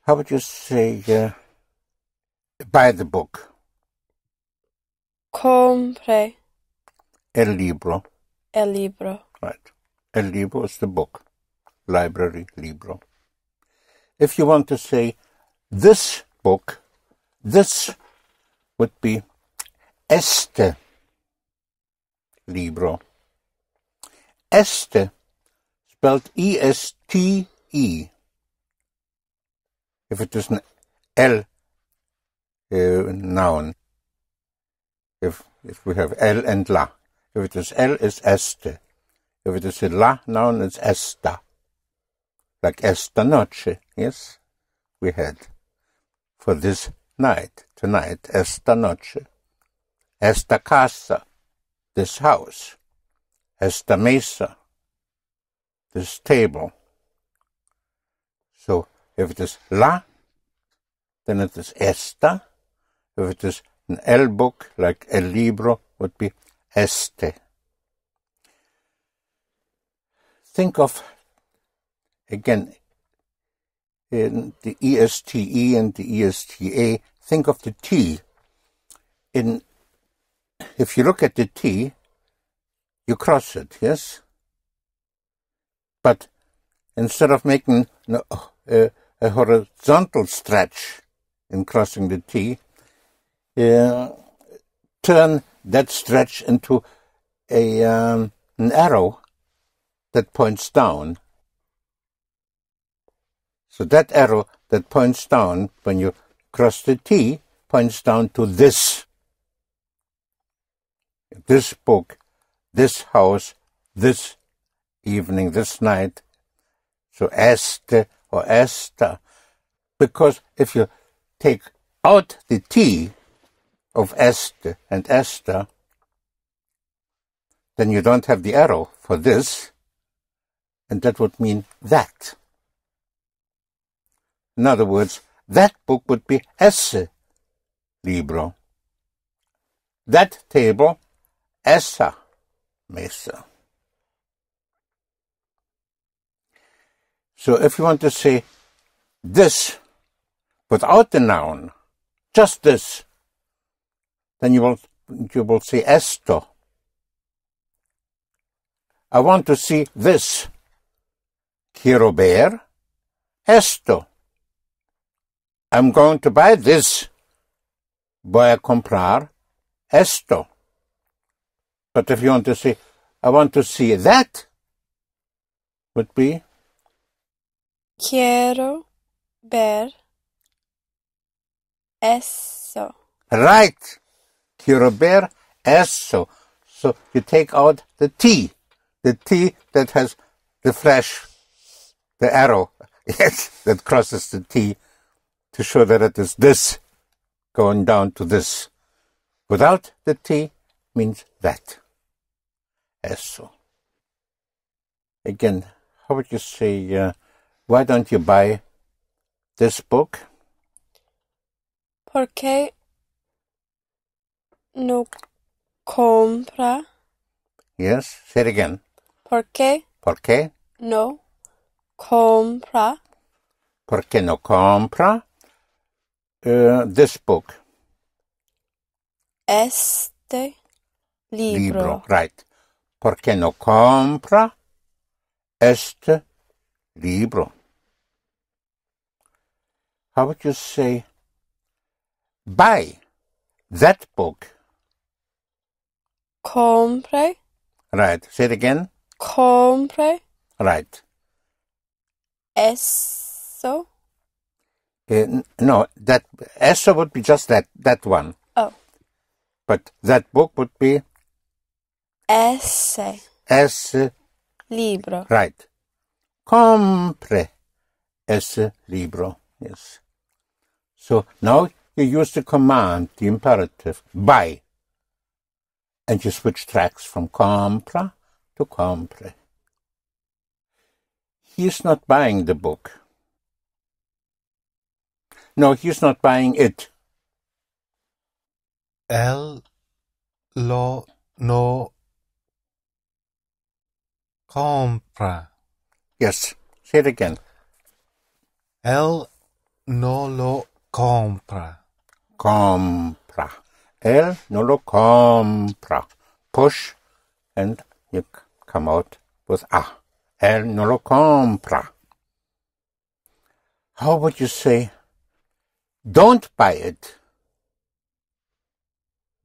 How would you say buy the book? Compre El libro. el libro. Right. El libro is the book. Library, libro. If you want to say this book, this would be este libro. Este, spelled E-S-T-E. If it is an L noun. If we have El and La. If it is L, it's este. If it is a La noun, it's esta. Like esta noche, yes? We had. For this night, tonight, esta noche. Esta casa, this house. Esta mesa, this table. So, if it is La, then it is esta. If it is an El book, like El libro, would be este. Think of, again, in the E-S-T-E and the E-S-T-A, think of the T. If you look at the T, you cross it, yes? But instead of making a horizontal stretch in crossing the T, turn that stretch into an arrow that points down. So that arrow that points down, when you cross the T, points down to this. This book, this house, this evening, this night. So este or esta. Because if you take out the T of este and esta, then you don't have the arrow for this, and that would mean that. In other words, that book would be ese libro. That table, esa mesa. So if you want to say this without the noun, just this, then you will say esto. I want to see this. Quiero ver esto. I'm going to buy this. Voy a comprar esto. But if you want to say, I want to see that, would be Quiero ver eso. right. Quiero ver eso. So you take out the T that has the flash, the arrow, yes, that crosses the T to show that it is this going down to this. Without the T means that. Eso. Again, how would you say, why don't you buy this book? ¿Por qué no compra? Yes, say it again. ¿Por qué ¿Por qué? no compra? ¿Por qué no compra this book? Este libro. Right. ¿Por qué no compra este libro? How would you say, buy that book? Compre. Right. Say it again. Compre. Right. Eso. No, that eso would be just that one. Oh. But that book would be ese libro. Right. Compre ese libro. Yes. So now you use the command, the imperative, buy. And you switch tracks from compra to compre. He's not buying the book. No, he's not buying it. Él lo no compra. Yes, say it again. Él no lo compra. Compra. Él no lo compra. Push, and you come out with A. Él no lo compra. How would you say, don't buy it?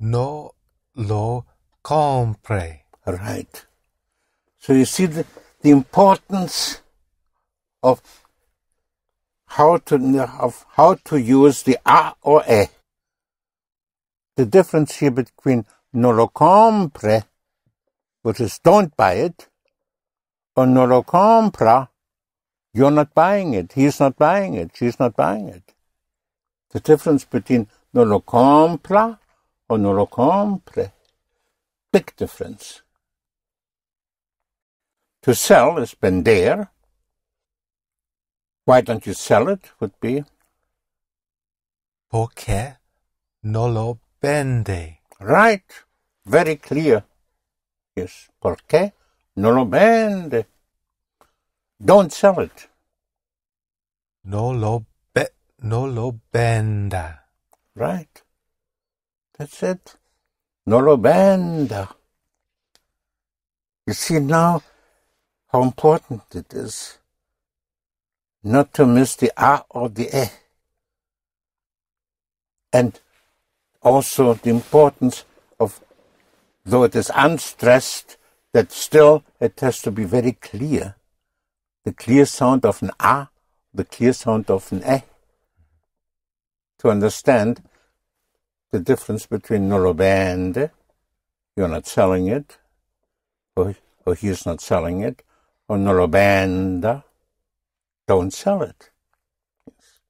No lo compre. Right. So you see the importance of how to use the A or E. The difference here between no lo compre, which is don't buy it, or no lo compra, you're not buying it, he's not buying it, she's not buying it. The difference between no lo compra or no lo compre, big difference. To sell is vender. Why don't you sell it would be Porque no lo vende. right, very clear. Yes, porque no lo vende. Don't sell it. No lo venda. Right. That's it. No lo venda. You see now how important it is not to miss the A or the E. And also the importance of, though it is unstressed, that still it has to be very clear. The clear sound of an A, the clear sound of an E. To understand the difference between no lo vende, you're not selling it, or he's not selling it, or no lo venda, don't sell it. Yes.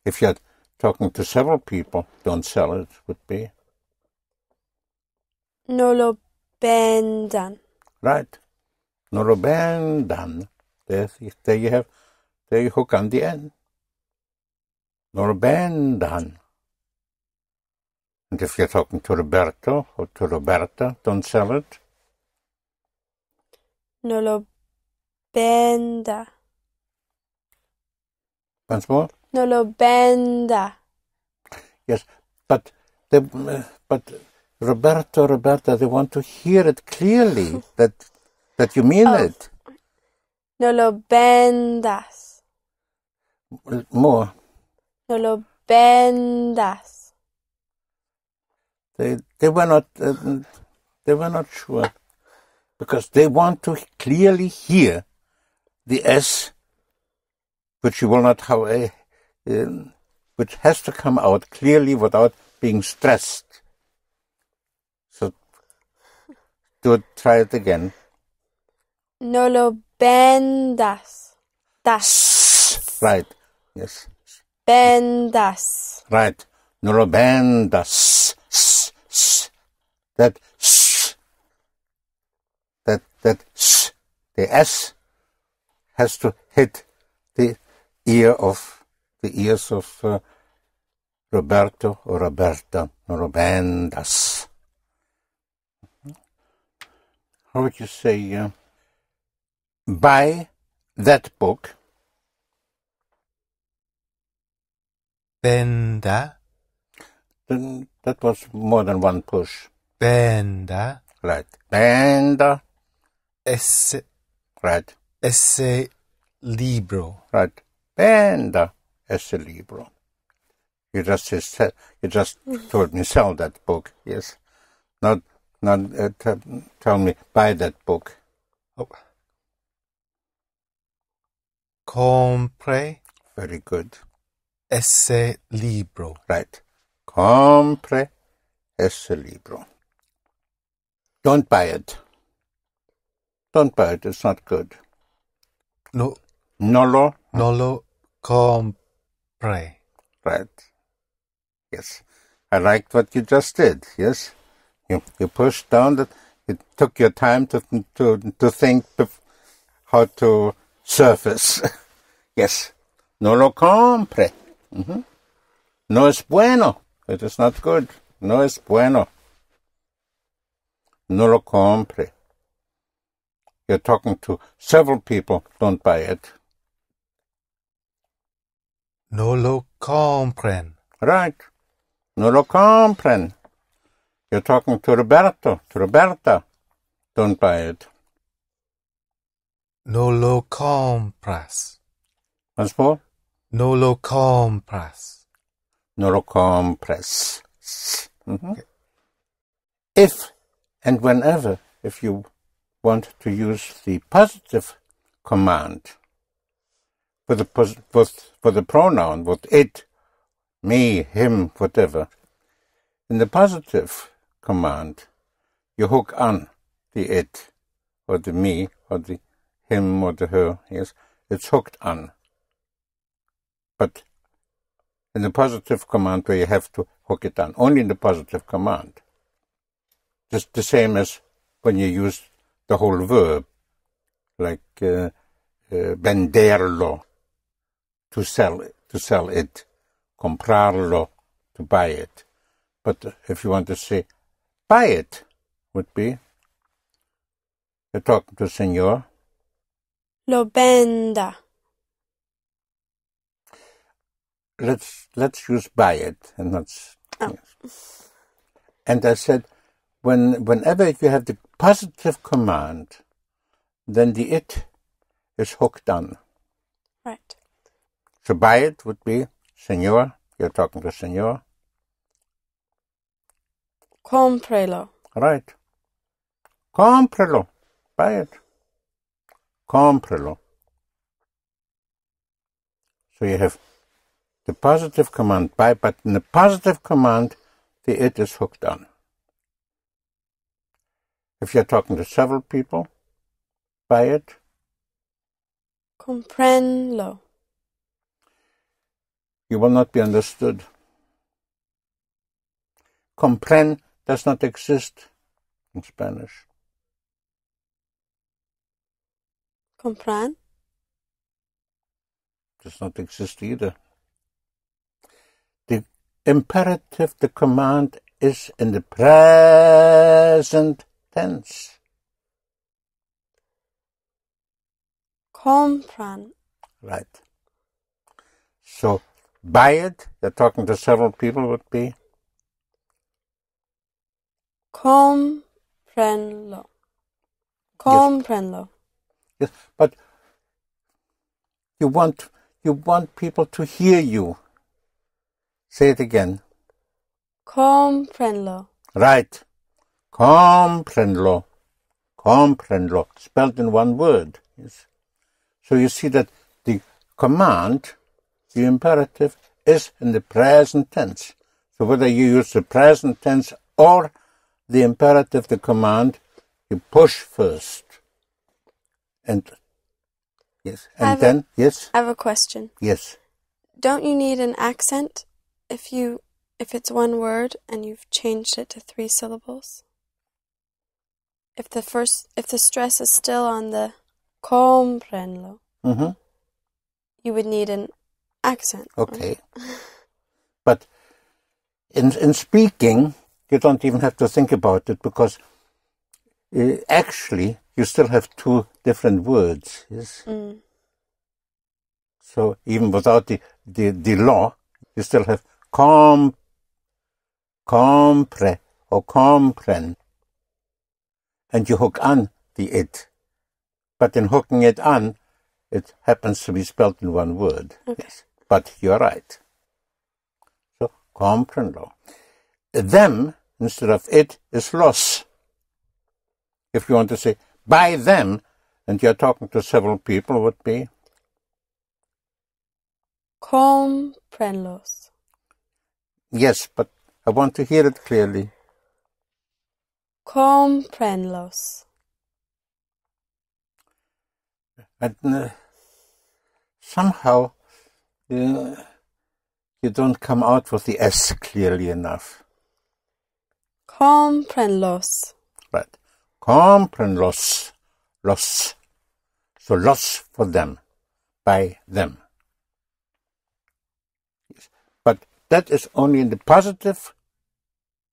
If you're talking to several people, don't sell it would be No lo vendan. right. No lo vendan. There you hook on the end. No lo vendan. And if you're talking to Roberto or to Roberta, don't sell it. No lo venda. Once more. No lo venda. Yes, but Roberta, they want to hear it clearly that you mean it. No lo vendas. More. No lo vendas. They were not sure because they want to clearly hear the S, which you will not which has to come out clearly without being stressed. So try it again. No lo vendas. Das. Right. Yes. Vendas. Right. No lo vendas. That the S has to hit the ears of Roberto or Roberta. No lo vendas. How would you say? Buy that book. Venda. Then that was more than one push. Venda. Right. Venda. Ese Right. libro. Right. Venda ese libro. You just told me sell that book. Yes. Not tell me buy that book. Oh. Compre Very good. ese libro. Right. Compre ese libro. Don't buy it. Don't buy it. It's not good. No lo compre. Right. Yes. I liked what you just did. Yes. You pushed down that. You took your time to think how to surface. Yes. No lo compre. Mm-hmm. No es bueno. It is not good. No es bueno. No lo compre. You're talking to several people. Don't buy it. No lo compren. Right. No lo compren. You're talking to Roberto, to Roberta. Don't buy it. No lo compras. Once more. No lo compras. No lo compres. Okay. If and whenever, if you want to use the positive command for the pronoun, with it, me, him, whatever, in the positive command, you hook on the it, or the me, or the him, or the her, yes, it's hooked on. But in the positive command where you have to hook it on, only in the positive command. Just the same as when you use the whole verb, like venderlo, to sell it, comprarlo, to buy it. But if you want to say buy it, would be, you're talking to Señor. Lo venda. Let's use buy it, and that's yes. And I said, whenever you have the positive command, then the it is hooked on. Right. So buy it would be Señor. You're talking to Señor. Cómprelo. Right. Cómprelo. Buy it. Cómprelo. So you have the positive command buy, but in the positive command, the it is hooked on. If you're talking to several people, buy it. Comprenlo. You will not be understood. Compren does not exist in Spanish. Compran. Does not exist either. The imperative, the command, is in the present tense. Compran. Right. So, buy it, you're talking to several people, would be? Comprenlo. Comprenlo. Yes, but you want people to hear you. Say it again. Comprenlo. Right. Comprenlo. Comprenlo. Spelled in one word. Yes. So you see that the command, the imperative, is in the present tense. So whether you use the present tense or the imperative, the command, you push first. And yes, and then yes. I have a question. Yes. Don't you need an accent if it's one word and you've changed it to 3 syllables? If the stress is still on the comprenlo, you would need an accent. Okay. But in speaking, you don't even have to think about it, because actually you still have 2 different words. Yes. So even without the law, you still have compre or compren, and you hook on the it. But in hooking it on, it happens to be spelled in one word. Okay. Yes. But you're right. So comprenlo. Them instead of it is los. If you want to say by them, and you're talking to several people, would be comprenlos. Yes, but I want to hear it clearly. Comprenlos. And somehow you don't come out with the S clearly enough. Comprenlos. Right. Comprenlos. Los. So los for them. By them. Yes. But that is only in the positive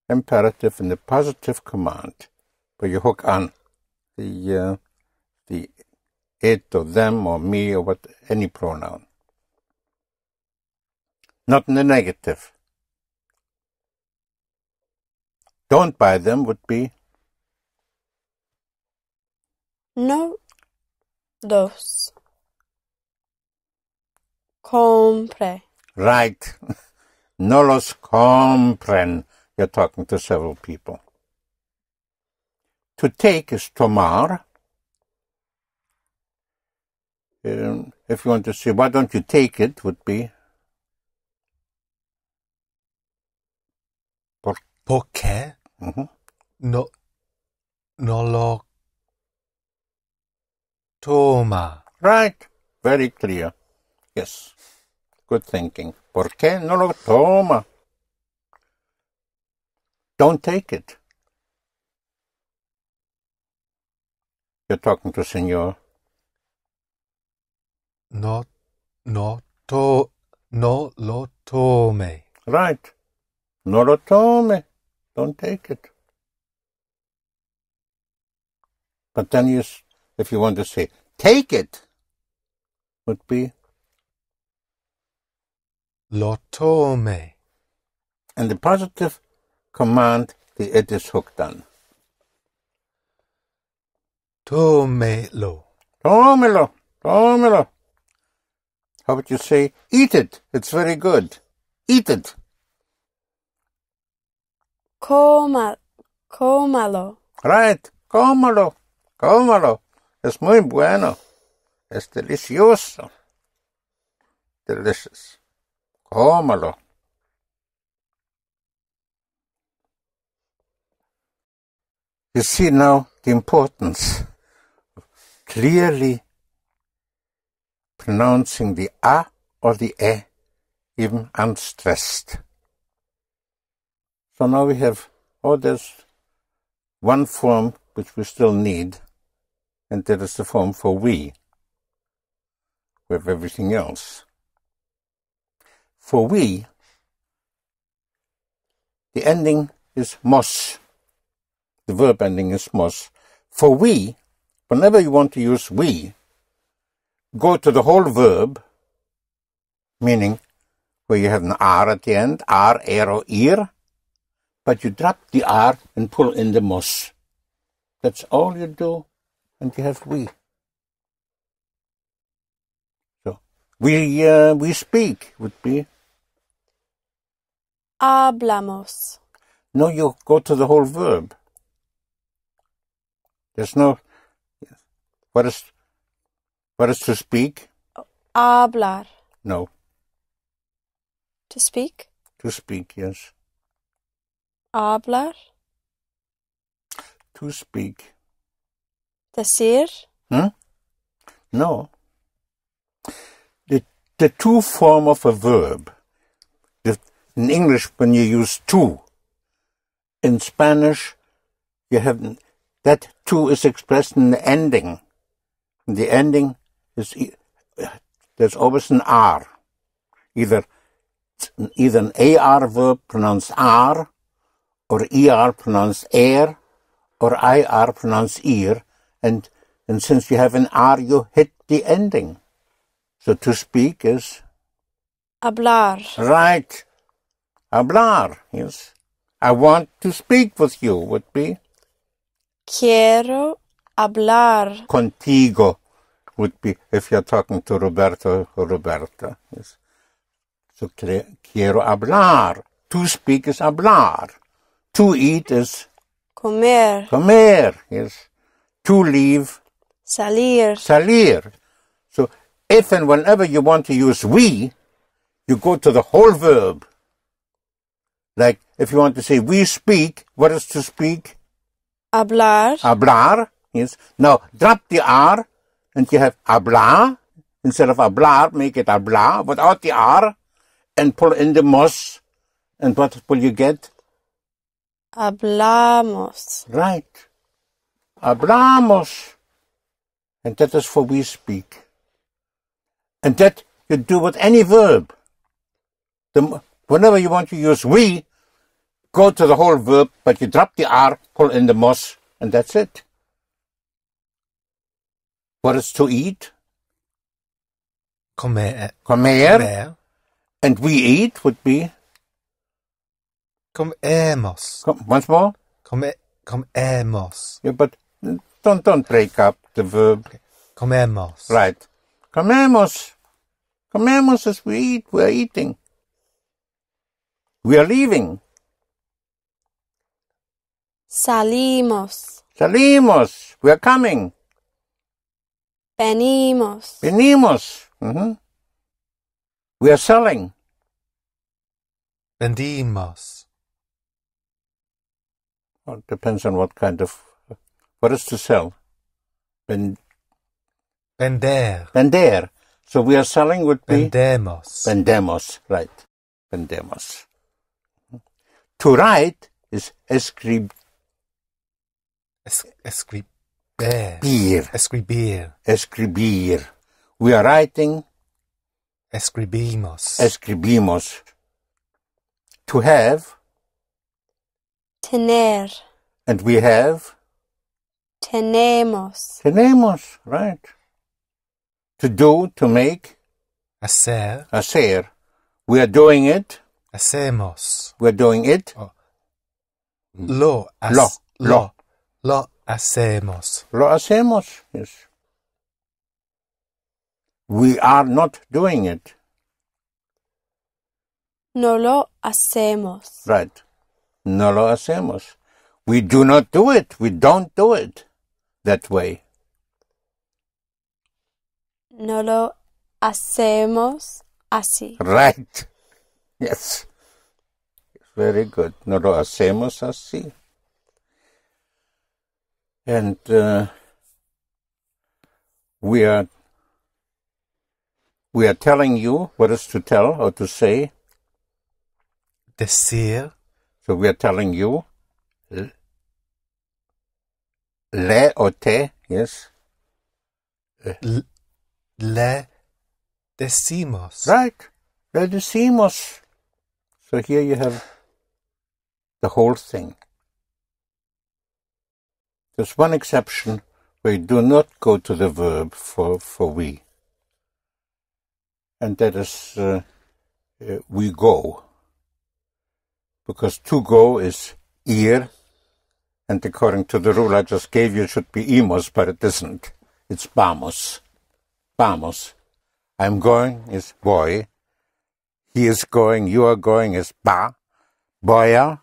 imperative, in the positive command, where you hook on the it or them or me or any pronoun. not in the negative. Don't buy them would be No los compre. right. No los compren. You're talking to several people. To take is tomar. If you want to say, why don't you take it, would be ¿Por qué no lo toma? right. Very clear. Yes. Good thinking. ¿Por qué no lo toma? Don't take it. You're talking to Senor. No lo tome. Right. No lo tome. Don't take it. But then if you want to say, take it, would be, Lo tome. and the positive command, the it is hooked on. Tómelo. Tómelo. Tómelo. How would you say, eat it? It's very good. Eat it. Cómalo. Right. Cómalo. Cómalo. Es muy bueno. Es delicioso. Delicious. Cómalo. You see now the importance of clearly pronouncing the A or the E, even unstressed. So now we have, there's one form which we still need, and that is the form for we. We have everything else. For we, the ending is mos. The verb ending is mos. For we, whenever you want to use we, go to the whole verb, meaning where you have an R at the end, R, er, or ir, but you drop the R and pull in the mos. That's all you do, and you have we. So, we speak would be. Hablamos. No, you go to the whole verb. There's no. What is to speak? Hablar. No. To speak? To speak, yes. Hablar. To speak. Decir. No. The to form of a verb. In English, when you use to, in Spanish, you have that to is expressed in the ending. And the ending is there's always an R, either an AR verb pronounced R, or ER pronounced air, or IR pronounced ear, and since you have an R, you hit the ending. So to speak is Hablar. right. Hablar, yes. I want to speak with you would be Quiero hablar. contigo would be if you're talking to Roberto or Roberta. Yes. So quiero hablar. To speak is hablar. To eat is Comer. comer. Yes. To leave, Salir. salir. So if and whenever you want to use we, you go to the whole verb. Like if you want to say we speak, what is to speak? Hablar. Hablar, yes. Now drop the R and you have hablar. Instead of hablar, make it hablar without the R and pull in the mos. And what will you get? Hablamos. Right. Hablamos. And that is for we speak. And that you do with any verb. Whenever you want to use we, go to the whole verb, but you drop the R, pull in the mos, and that's it. What is to eat? Comer. Comer. And we eat would be, Comemos. once more? Comemos. Yeah, but don't break up the verb. Comemos. Right. Comemos. Comemos as we eat. We are eating. We are leaving. Salimos. Salimos. We are coming. Venimos. Venimos. We are selling. Vendimos. Well, it depends on what is to sell? Vender. Vender. So we are selling would be? Vendemos. Vendemos. Right. Vendemos. To write is escribir. Escribir. Escribir. We are writing. Escribimos. Escribimos. To have. Tener. And we have. Tenemos. Tenemos. Right. To do, to make. Hacer. Hacer. We are doing it. Hacemos. We are doing it. Lo hacemos. Lo hacemos. Yes. We are not doing it. No lo hacemos. Right. No lo hacemos. We do not do it. We don't do it that way. No lo hacemos así. Right. Yes. Very good. No lo hacemos así. And we are telling you what is to tell or to say. Decir. So we are telling you le or te, yes. Le decimos. Right. Le decimos. So here you have the whole thing. There's one exception where you do not go to the verb for we. And that is we go. Because to go is ir, and according to the rule I just gave you, it should be imos, but it isn't. It's vamos. Vamos. I'm going is voy. He is going, you are going is ba. Voya,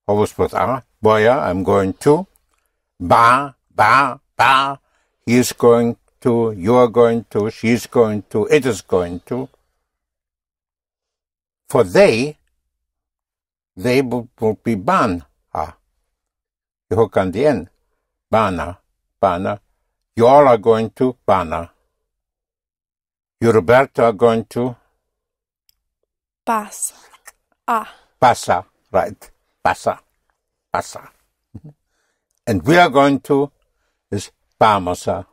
always with a. Voya, I'm going to. Ba, ba, ba. He is going to, you are going to, she is going to, it is going to. For they will be ban. You hook on the end. Bana, bana. You all are going to bana. You, Roberto, are going to Pasa. pasa, right? Pasa, pasa. And we are going to is vamos a.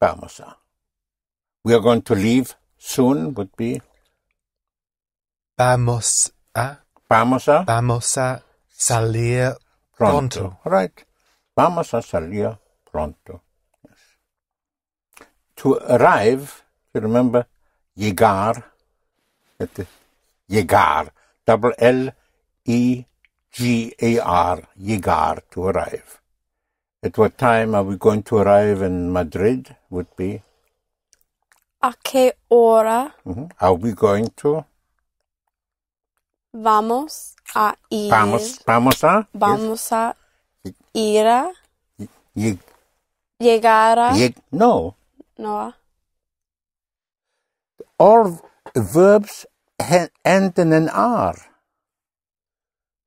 Vamos a. We are going to leave soon would be Vamos a salir pronto. Right. Vamos a salir pronto. Yes. To arrive, you remember, llegar. Llegar. Double L-E-G-A-R. Llegar, to arrive. At what time are we going to arrive in Madrid? Would be? ¿A qué hora Are we going to? vamos a ir? Vamos a? Vamos a ir a Yes. llegar a. No. No. All verbs end in an R.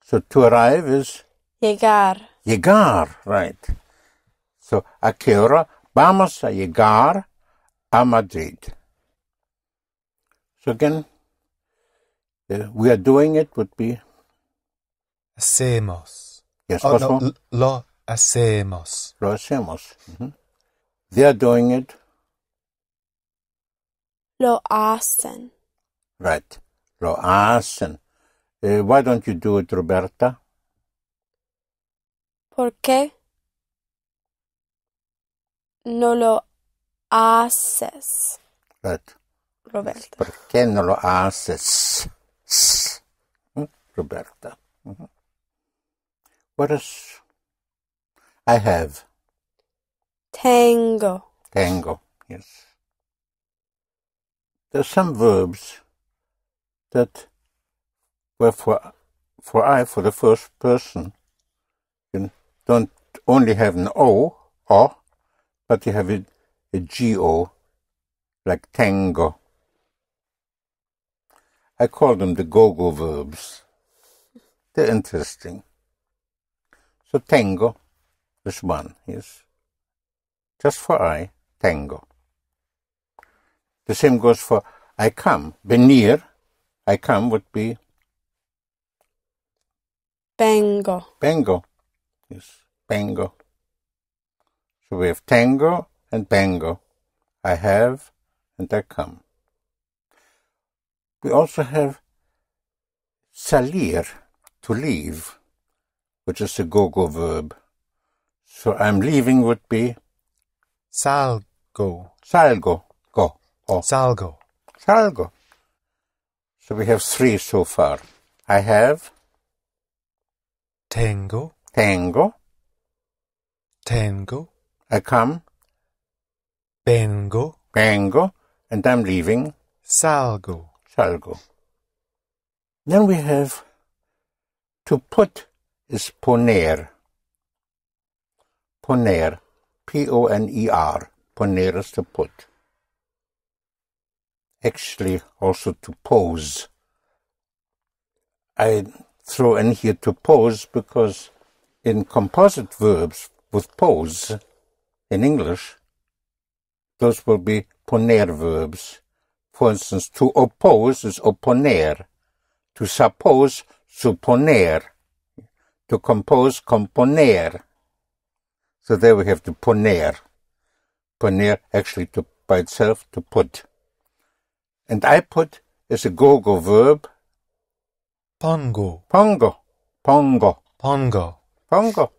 So to arrive is Llegar. llegar, right. So a qué hora vamos a llegar a Madrid. So again, we are doing it would be Hacemos. yes. No, lo hacemos. Lo hacemos. They are doing it Lo hacen. right. Lo hacen. Why don't you do it, Roberta? ¿Por qué no lo haces, Right. Roberta. Perché non lo haces? Roberta. What is I have? Tengo. Tengo, yes. There's some verbs that were for the first person. You don't only have an O, but you have a G-O, like tango. I call them the go-go verbs. They're interesting. So tango is one, yes. Just for I, tango. The same goes for I come. Venir, I come would be Vengo. Bengo. Yes, Bengo. So we have tango and bengo. I have and I come. We also have salir, to leave, which is a go-go verb. So I'm leaving would be Salgo. salgo, go. Oh, Salgo. salgo. So we have three so far. I have Tengo. tango. Tengo. I come, Vengo. bengo, and I'm leaving, Salgo. salgo. Then we have to put is poner. Poner. P-O-N-E-R. Poner is to put. Actually, also to pose. I throw in here to pose because in composite verbs with pose in English, those will be poner verbs. For instance, to oppose is opponer. To suppose, supponer. To compose, componer. So there we have the poner. Poner actually to, by itself, to put. And I put is a go-go verb. Pongo. Pongo. Pongo. Pongo. Pongo.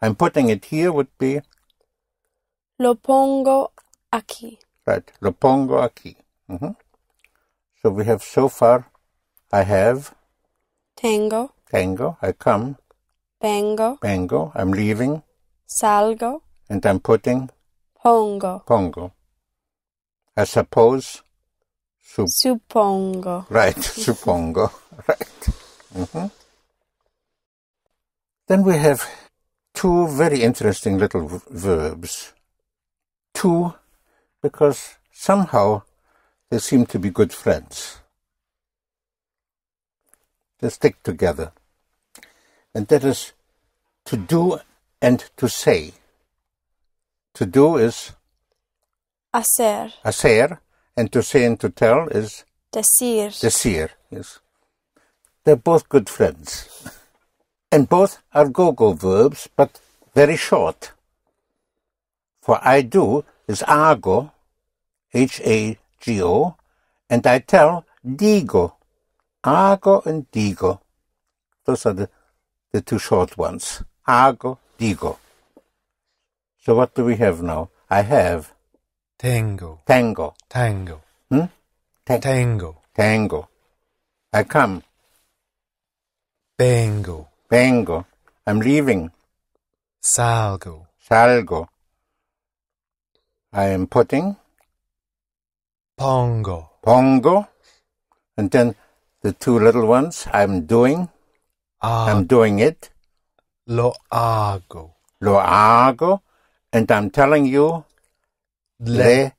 I'm putting it here would be, Lo pongo aquí. right, lo pongo aquí. So we have so far, I have, Tengo. tango, I come, Vengo. bengo, I'm leaving, Salgo. and I'm putting, Pongo. pongo. I suppose, Supongo. right, suppongo, right. Then we have two very interesting little verbs. Two, because somehow they seem to be good friends. They stick together. And that is to do and to say. To do is Hacer. hacer, and to say and to tell is Decir. decir. Yes. They're both good friends. And both are go-go verbs, but very short. For I do is hago, H-A-G-O, and I tell, digo. Hago and digo. Those are the two short ones. Hago, digo. So what do we have now? I have Tengo. tango. Tango. Tango. Tango. I come. Vengo. Vengo. I'm leaving. Salgo. Salgo. I am putting. Pongo. Pongo. And then the two little ones. I'm doing. I'm doing it. Lo hago. Lo hago. And I'm telling you. Le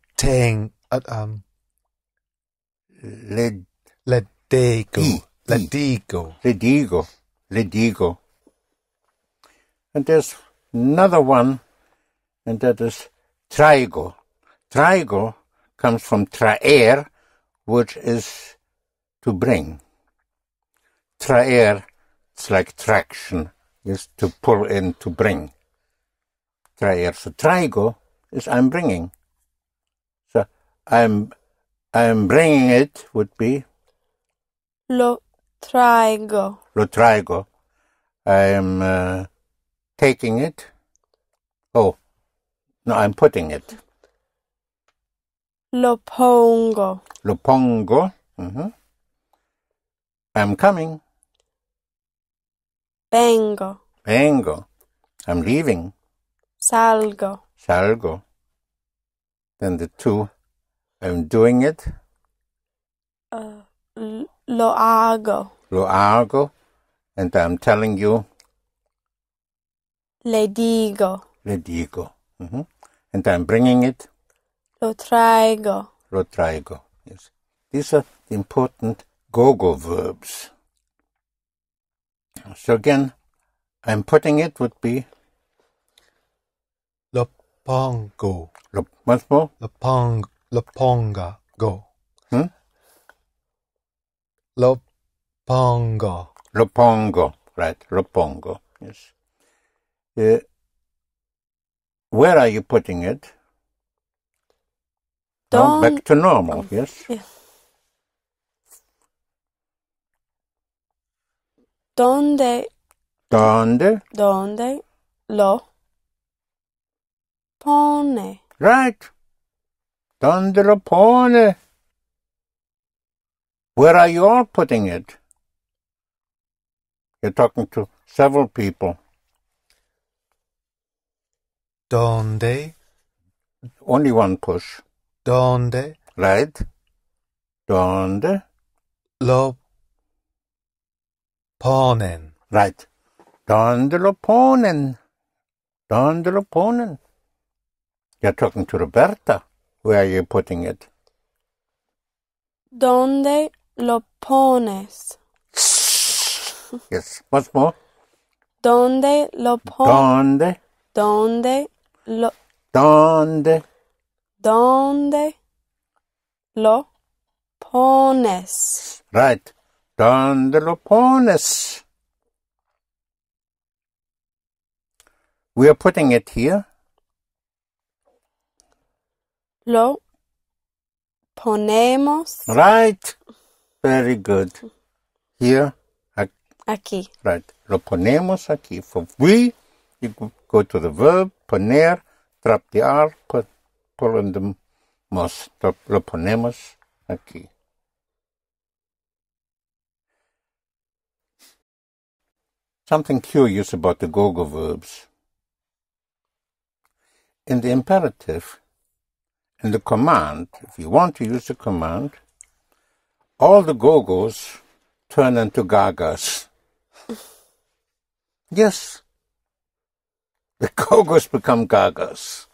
digo. le digo. And there's another one, and that is traigo. Traigo comes from traer, which is to bring. Traer, it's like traction, is to pull in, to bring. Traer. So traigo is I'm bringing. So I'm bringing it would be Lo traigo. lo traigo. I'm taking it. Oh, no, I'm putting it. Lo pongo. Lo pongo. I'm coming. Vengo. Vengo. I'm leaving. Salgo. Salgo. Then the two. I'm doing it. Lo hago. Lo hago. And I'm telling you. Le digo. Le digo. And I'm bringing it. Lo traigo. Lo traigo. Yes. These are the important go-go verbs. So again, I'm putting it would be Lo pongo. Once more. Lo ponga. Go. Hmm? Lo pongo. Lo pongo. Right. Lo pongo. Yes. Where are you putting it? Now back to normal. Yes. Yeah. Donde lo pone. Right. Donde lo pone. Where are you all putting it? You're talking to several people. Donde. Only one push. Donde. Right. Donde. Lo ponen. Right. Donde lo ponen. Donde lo ponen. You're talking to Roberta. Where are you putting it? Donde lo pones. Yes. Once more. Donde lo pones. Donde. Donde lo Donde. donde lo pones. Right. Donde lo pones. We are putting it here. Lo ponemos Right. Very good. Here. aquí. Right. Lo ponemos aquí. For we, you go to the verb, poner, drop the R, pull in the mos. Lo ponemos aquí. Something curious about the go-go verbs. In the imperative, in the command, if you want to use the command, all the go-go's turn into gagas. Yes. The go-go's become gagas.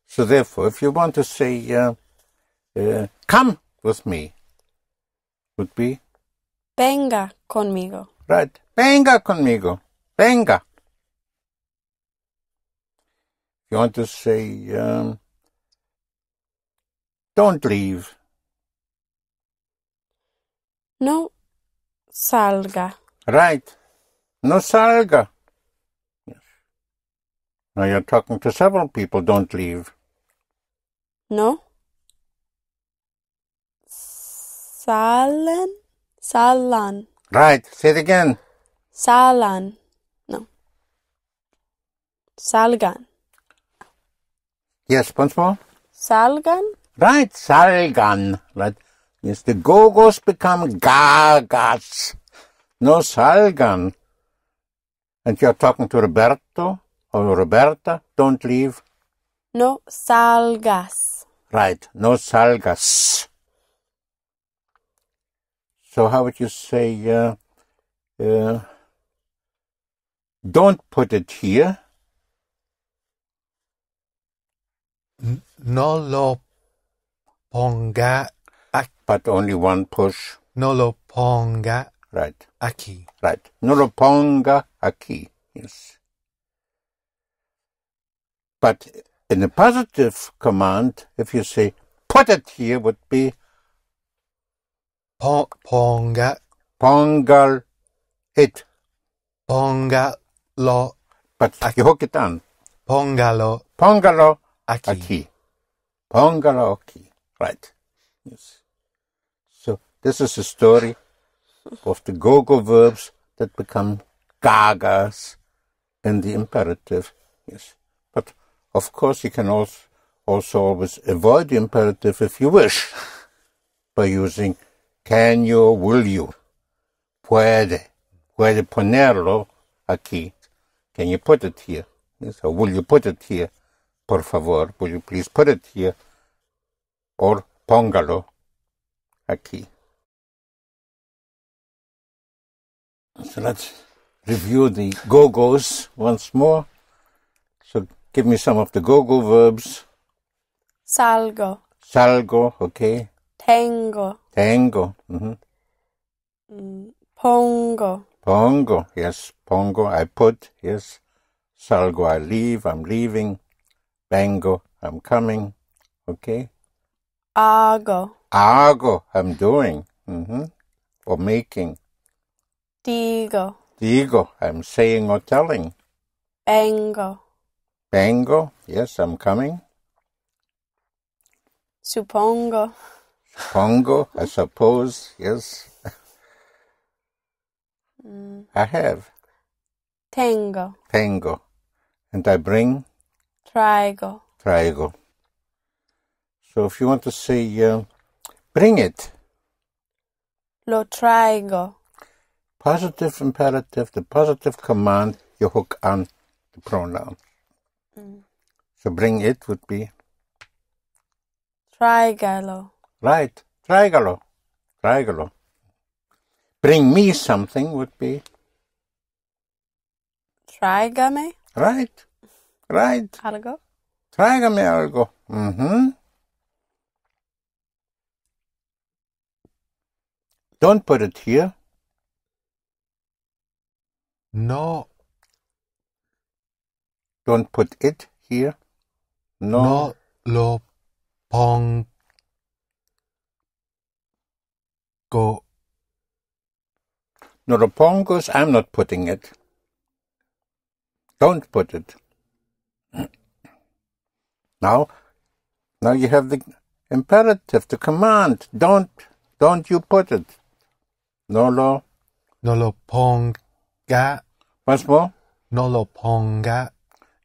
So therefore, if you want to say, come with me, would be? Venga conmigo. Right. Venga conmigo. Venga. If you want to say, don't leave. No salga. Right. No salga. Yes. Now you're talking to several people. Don't leave. No salan. Right. Say it again. Salan. No. Salgan. Yes, once more. Salgan. Right. Salgan. Right. Yes, the go-go's become gagas. No salgan. And you're talking to Roberto or Roberta. Don't leave. No salgas. Right. No salgas. So how would you say, don't put it here? No lo ponga. But only one push. No lo ponga. Right. Aquí. Right. No lo ponga aquí. Yes. But in the positive command, if you say put it here, would be Ponga. pongal it. Ponga lo. But you hook it on. Pongalo. Pongalo Aquí. aquí. Pongalo aquí. Right. Yes. So this is the story of the go-go verbs that become gagas in the imperative. Yes. But of course you can also always avoid the imperative if you wish, by using can you, will you, puede ponerlo aquí. Can you put it here? Yes, or will you put it here? Por favor, will you please put it here? Or póngalo aquí. So let's review the go-go's once more. So give me some of the go-go verbs. Salgo. Salgo, okay. Tengo. Tengo. Pongo. Pongo, yes. Pongo, I put, yes. Salgo, I leave, I'm leaving. Vengo, I'm coming. Okay. Hago. Hago, I'm doing. Or making. Digo. Digo, I'm saying or telling. Vengo. Vengo, yes, I'm coming. Supongo. Pongo, I suppose, yes. I have. Tengo. Tengo. And I bring. Traigo. Traigo. So if you want to say, bring it. Lo traigo. Positive imperative, the positive command, you hook on the pronoun. So bring it would be. Tráigalo. Right. Tráigalo. Tráigalo. Bring me something would be. Tráigame. Right. Right. Algo. Tráigame algo. Don't put it here. No. Don't put it here. No lo pongo. No lo pongas, I'm not putting it. Don't put it. Now you have the imperative, the command. Don't you put it. No lo ponga. Once more. No lo ponga.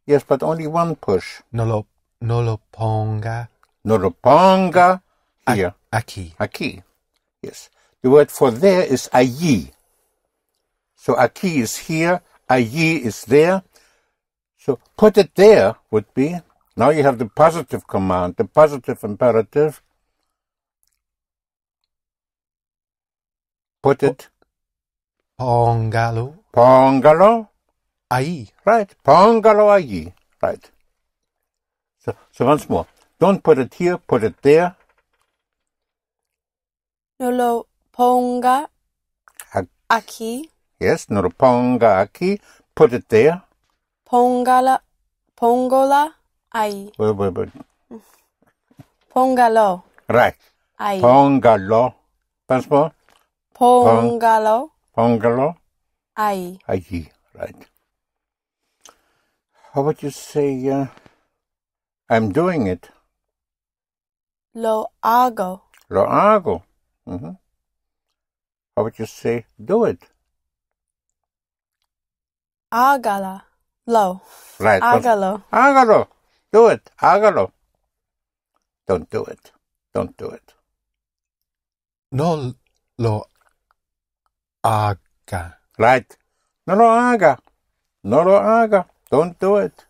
Yes, but only one push. No lo ponga. No lo ponga here. Aquí. Aquí. Yes. The word for there is allí. So aquí is here, allí is there. So put it there would be. Now you have the positive command, the positive imperative. Put it. Póngalo. Póngalo. Ahí. Right. Póngalo allí. Right. So once more. Don't put it here, put it there. No lo ponga aquí. Yes, no lo ponga aquí. Put it there. Póngala ahí. Wait. Póngalo Right. ahí. Póngalo. Once more. Póngalo Póngalo. ahí. Allí. Right. How would you say, I'm doing it? Lo hago. Lo hago. How would you say, do it? Hágala. Lo. Right. Hágalo. Hágalo. Do it. Hágalo. Don't do it. Don't do it. No lo haga. Right. No lo haga. No lo haga. Don't do it.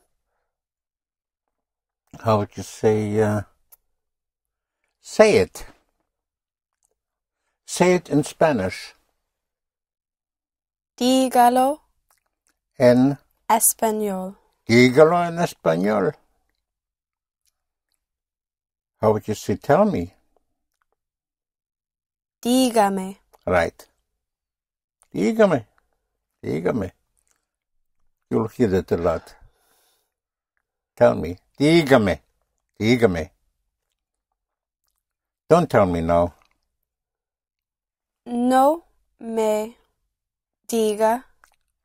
How would you say, say it? Say it in Spanish. Dígalo En español. dígalo en español. How would you say tell me? Dígame. Right. Dígame. Dígame. You'll hear that a lot. Tell me. Dígame. Dígame. Don't tell me now. No me diga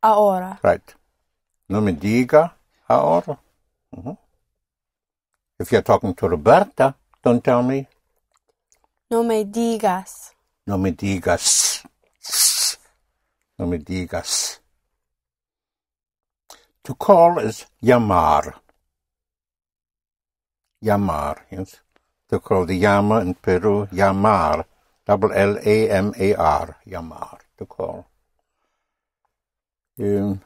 ahora. Right. No me diga ahora. If you're talking to Roberta, don't tell me. No me digas. No me digas. No me digas. To call is llamar. llamar, yes. They call the llama in Peru llamar, Lamar, llamar, to call. How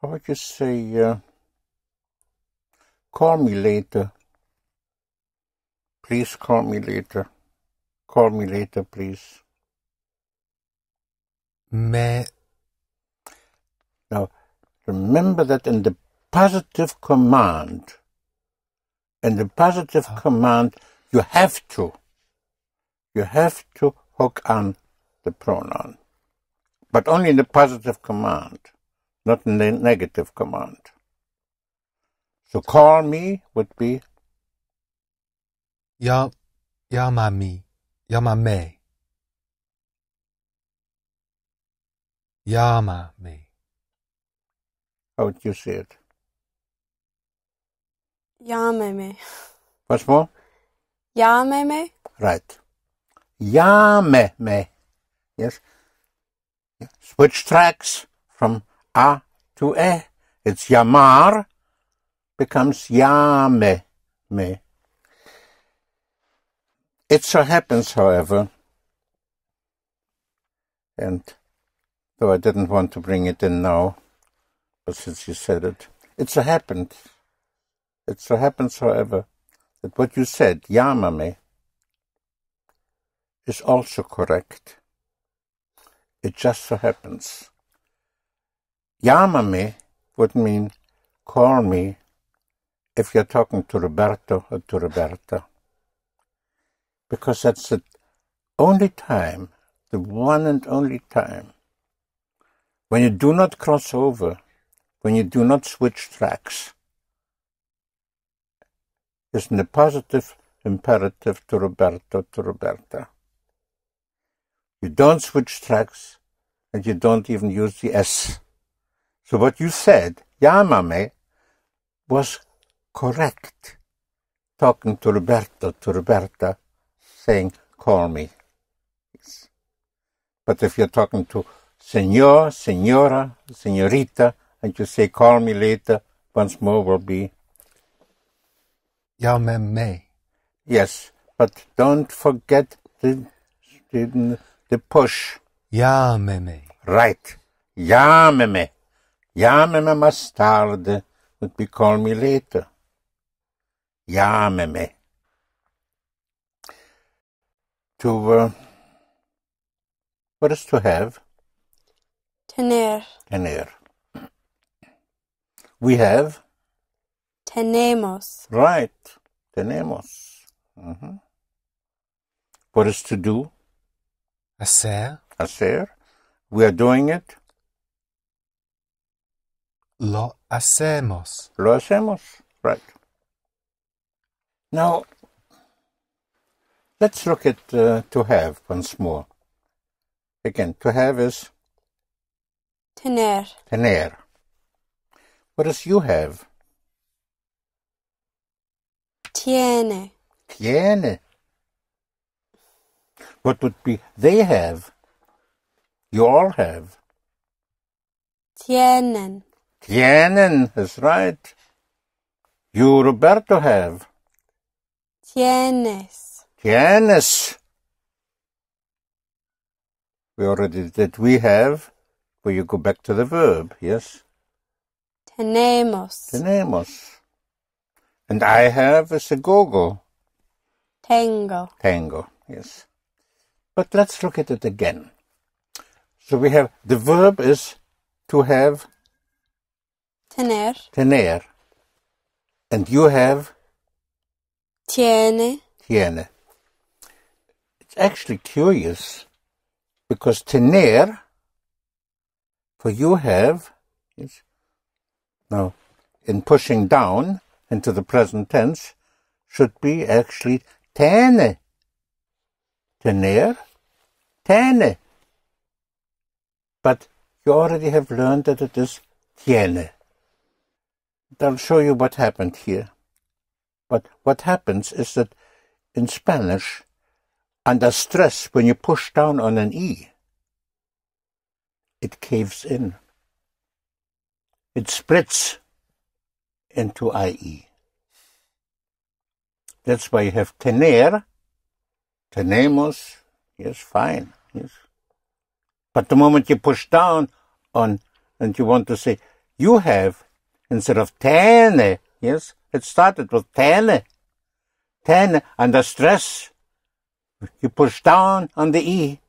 would you say, call me later. Please call me later. Call me later, please. Me. Now, remember that in the positive command, you have to hook on the pronoun. But only in the positive command, not in the negative command. So call me would be Llámame. Llámame. Llámame. how would you say it? Llámeme. What's more? Llámeme. Right. Llámeme. Yes. Switch tracks from A to E. It's llamar becomes llame. It so happens, however, and though I didn't want to bring it in now, but since you said it, it so happens, however, that what you said, llámame, is also correct. It just so happens. Llámame would mean call me if you're talking to Roberto or to Roberta. Because that's the only time, the one and only time, when you do not cross over, when you do not switch tracks, is in the positive imperative to Roberto, to Roberta. You don't switch tracks, and you don't even use the S. So what you said, llámame, was correct. Talking to Roberto, to Roberta, saying, call me. Yes. But if you're talking to Señor, Señora, Señorita, and you say, call me later, once more will be... Llámame. Yes, but don't forget the push. Llámeme. Right. Llámeme. Llámeme más tarde would be call me later. Llámeme. To, what is to have? Tener. Tener. We have? Tenemos. Right. Tenemos. What is to do? Hacer. Hacer. We are doing it. Lo hacemos. Lo hacemos. Right. Now, let's look at to have once more. Again, to have is? Tener. Tener. What does you have? Tiene. Tiene. What would be they have? You all have. Tienen. Tienen is right. You, Roberto, have. Tienes. Tienes. We already did. We have. Where you go back to the verb, yes? Tenemos. Tenemos. And I have is a go-go. Tengo. Tango, yes. But let's look at it again. So we have, the verb is to have. Tener. Tener. And you have. Tiene. Tiene. It's actually curious because tener, for you have, yes. Now, in pushing down into the present tense, should be actually tene. Tener, tene. But you already have learned that it is tiene. I'll show you what happened here. But what happens is that in Spanish, under stress, when you push down on an E, it caves in. It splits into IE. That's why you have tener, tenemos, yes, fine, yes. But the moment you push down on, and you want to say, you have, instead of tene, yes, it started with tene, under stress, you push down on the E,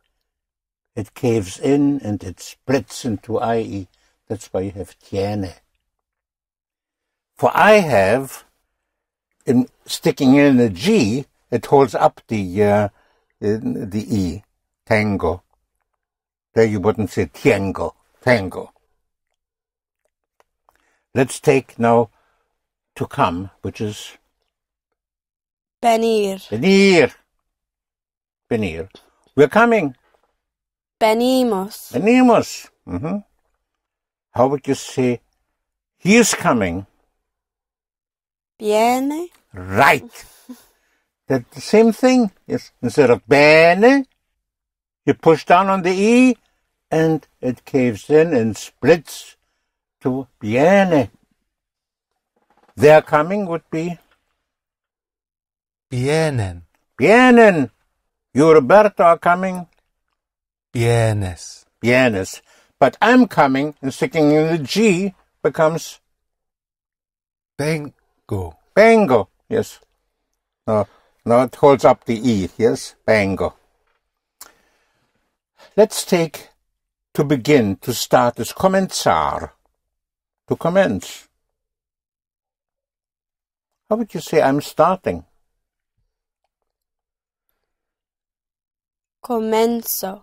it caves in and it splits into IE. That's why you have tiene. For I have, in sticking in a G, it holds up the E, tango. There you wouldn't say tiengo, tango. Let's take now to come, which is venir. Venir. Venir. We're coming. Venimos. Venimos. How would you say, he is coming? Viene. Right. That's the same thing. Yes. Instead of bene, you push down on the E, and it caves in and splits to viene. Their coming would be Vienen. vienen. You, Roberto, are coming. Vienes. Vienes. But I'm coming, and sticking in the G becomes Vengo. bango. Yes. Now it holds up the E. Yes, bango. Let's take to begin, to start, is comenzar. To commence. How would you say I'm starting? Comenzo.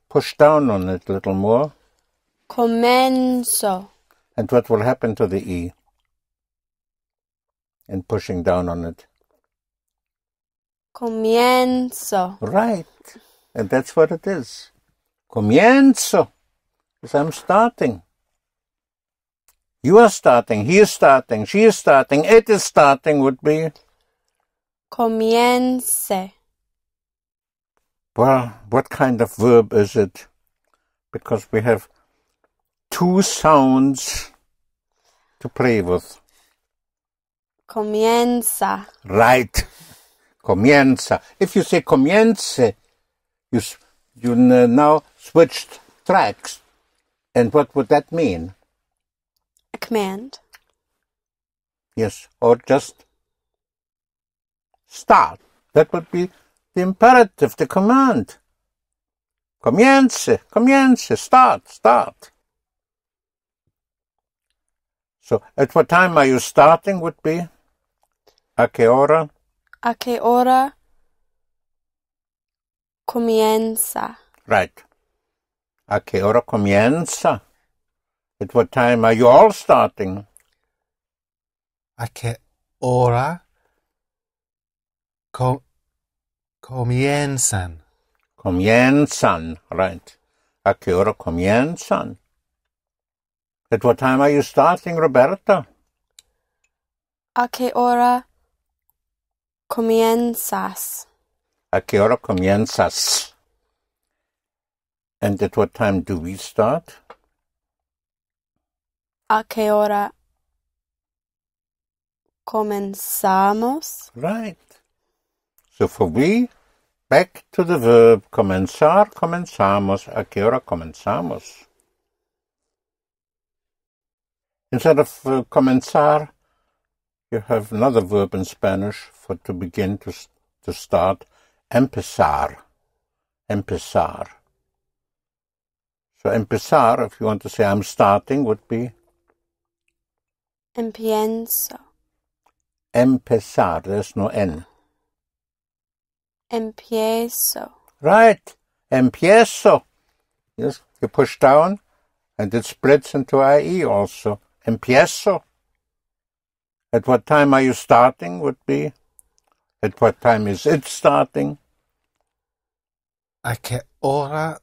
Push down on it a little more. Comenzo. And what will happen to the E? And pushing down on it. Comienzo. Right. And that's what it is. Comienzo. Because I'm starting. You are starting. He is starting. She is starting. It is starting would be. Comience. Well, what kind of verb is it? Because we have two sounds to play with. Comienza. Right. Comienza. If you say comience, you now switched tracks. And what would that mean? A command. Yes, or just start. That would be the imperative, the command. Comience, comience, start. So, at what time are you starting would be? A que hora? A que hora comienza? Right. A que hora comienza? At what time are you all starting? A que hora comienzan? Comienzan, right. A que hora comienzan? At what time are you starting, Roberta? A que hora comienzas? A que hora comienzas? And at what time do we start? A que hora comenzamos? Right. So for we, back to the verb comenzar, comenzamos. A que hora comenzamos? Instead of comenzar, you have another verb in Spanish for to begin, to start. Empezar. Empezar. So empezar, if you want to say I'm starting, would be Empiezo. empezar. There's no N. Empiezo. Right. Empiezo. Yes, you push down and it splits into IE also. Empiezo. At what time are you starting would be? At what time is it starting? A que hora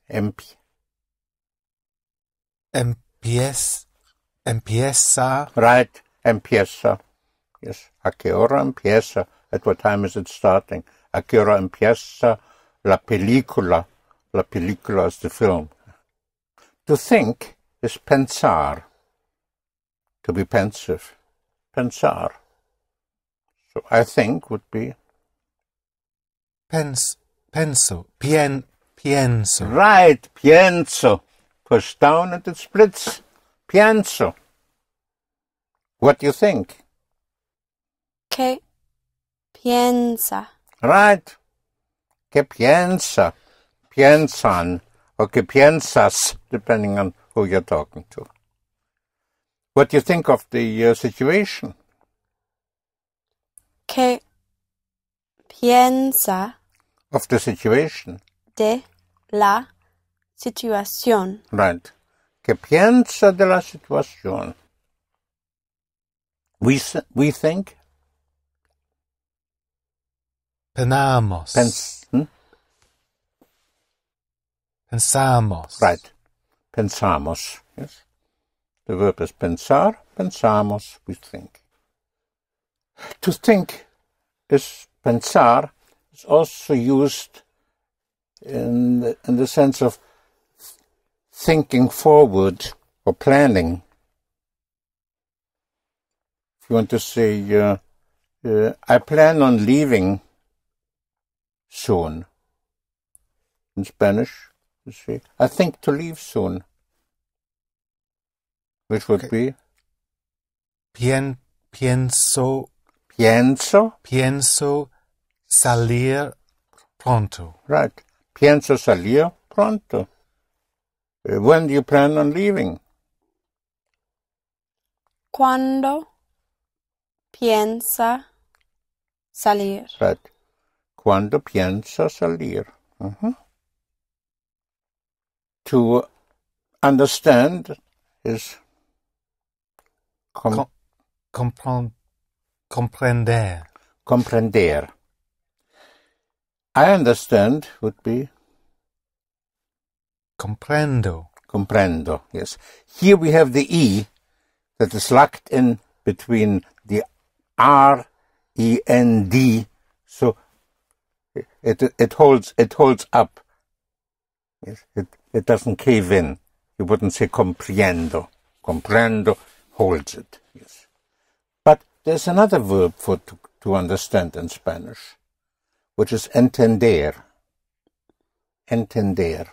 empieza? Right. Empieza. Yes. A que hora empieza? At what time is it starting? A que hora empieza la película? La película is the film. To think is pensar. To be pensive. Pensar. So I think would be... pienso. Right, pienso. Push down and it splits. Pienso. What do you think? ¿Qué piensa? Right. ¿Qué piensa? Piensan. Or ¿qué piensas? Depending on who you're talking to. What do you think of the situation? ¿Qué piensa Of the situation. de la situación? Right. ¿Qué piensa de la situación? We think. Pensamos. Pensamos. Right. Pensamos. Yes. The verb is pensar. Pensamos. We think. To think is pensar is also used in the sense of thinking forward or planning. If you want to say, I plan on leaving soon. In Spanish, you say, I think to leave soon. Which would be? Pienso salir pronto. Right. Pienso salir pronto. When do you plan on leaving? ¿Cuándo piensa salir? Right. Cuando piensa salir. To understand is comprender. Comprender. I understand would be comprendo. Comprendo, yes. Here we have the E that is locked in between the R, E, N, D, so it holds up. Yes, it doesn't cave in. You wouldn't say compriendo. Comprendo holds it. Yes. But there's another verb for to understand in Spanish, which is entender. Entender.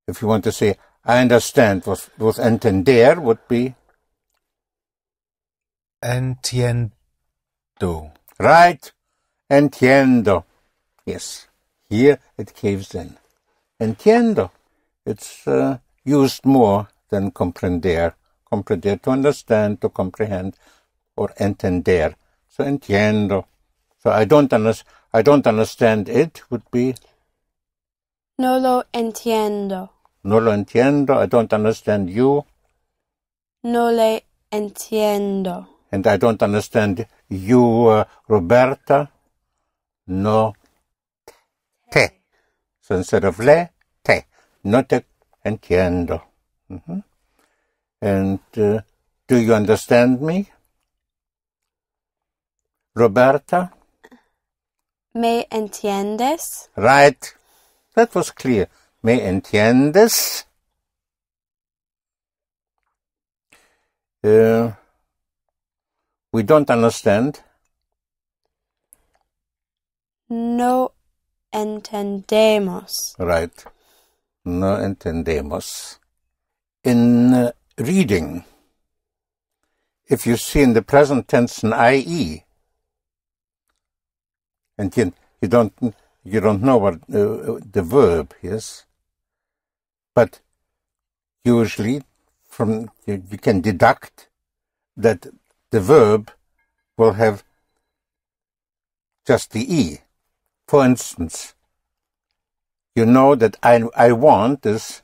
If you want to say, I understand, with entender would be? Entiendo. Right. Entiendo. Yes. Here it caves in. Entiendo. It's used more than comprender. Comprender, to understand, to comprehend, or entender. So entiendo. So I don't understand it would be? No lo entiendo. No lo entiendo. I don't understand you. No le entiendo. And I don't understand you, Roberta. No te. So instead of le, te. No te entiendo. And do you understand me? Roberta? ¿Me entiendes? Right. That was clear. ¿Me entiendes? We don't understand. No entendemos. Right. No entendemos. In reading, if you see in the present tense an IE, and you don't know what the verb is, but usually from you can deduct that the verb will have just the E. For instance, you know that I want is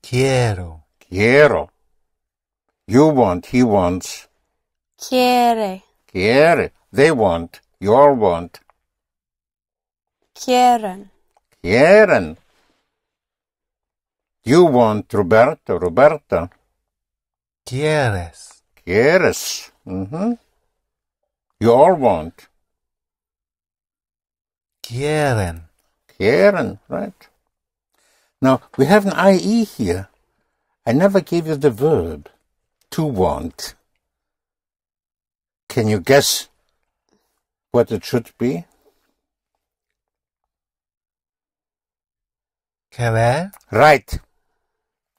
Quiero. quiero. You want, he wants. Quiere. Quiere. They want. You all want. Quieren. Quieren. You want, Roberto, Roberta. Quieres. Quieres. You all want. Quieren. Quieren, right. Now, we have an IE here. I never gave you the verb, to want. Can you guess what it should be? Querer. Right.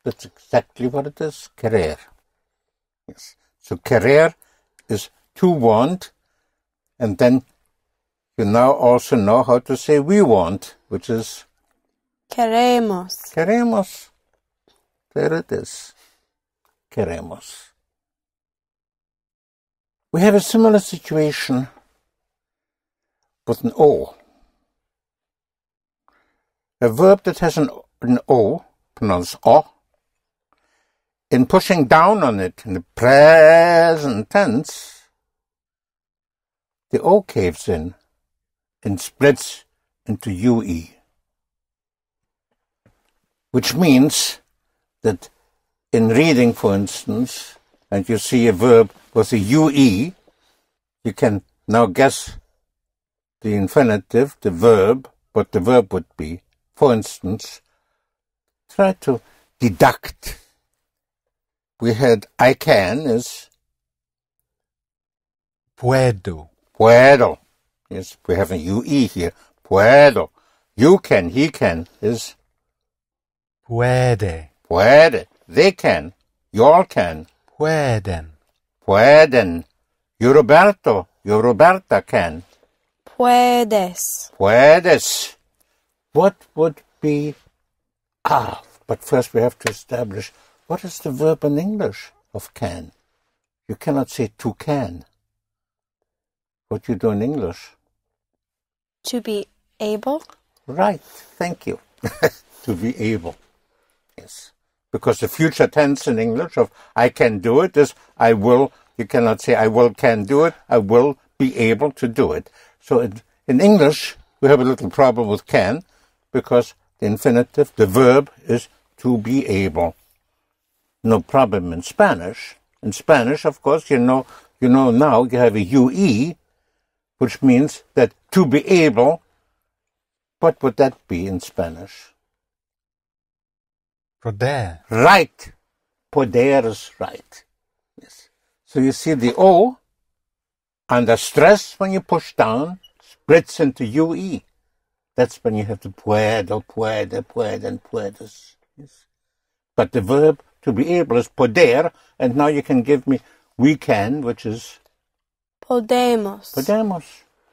That's exactly what it is. Querer. Yes. So querer is to want, and then you now also know how to say we want, which is Queremos. queremos. There it is. Queremos. We have a similar situation with an O. A verb that has an O, pronounced O, in pushing down on it in the present tense, the O caves in and splits into UE. Which means that in reading, for instance, and you see a verb with a UE, you can now guess the infinitive, the verb, what the verb would be. For instance, try to deduct. We had I can is Puedo. puedo. Yes, we have a UE here. Puedo. You can, he can is Puede. puede. They can. You all can. Pueden. Pueden. You Roberto. You Roberta can. Puedes. Puedes. What would be... but first we have to establish what is the verb in English of can. You cannot say to can. What you do in English? To be able. Right. Thank you. To be able. Yes. Because the future tense in English of I can do it is I will. You cannot say I will can do it. I will be able to do it. So in English, we have a little problem with can because the infinitive, the verb, is to be able. No problem in Spanish. In Spanish, of course, you know now you have a UE, which means that to be able, what would that be in Spanish? Poder. Right. Poder is right. Yes. So you see the O, under stress when you push down, splits into UE. That's when you have the puedo, puede, pueden, puedes. Yes. But the verb to be able is poder, and now you can give me we can, which is Podemos. podemos.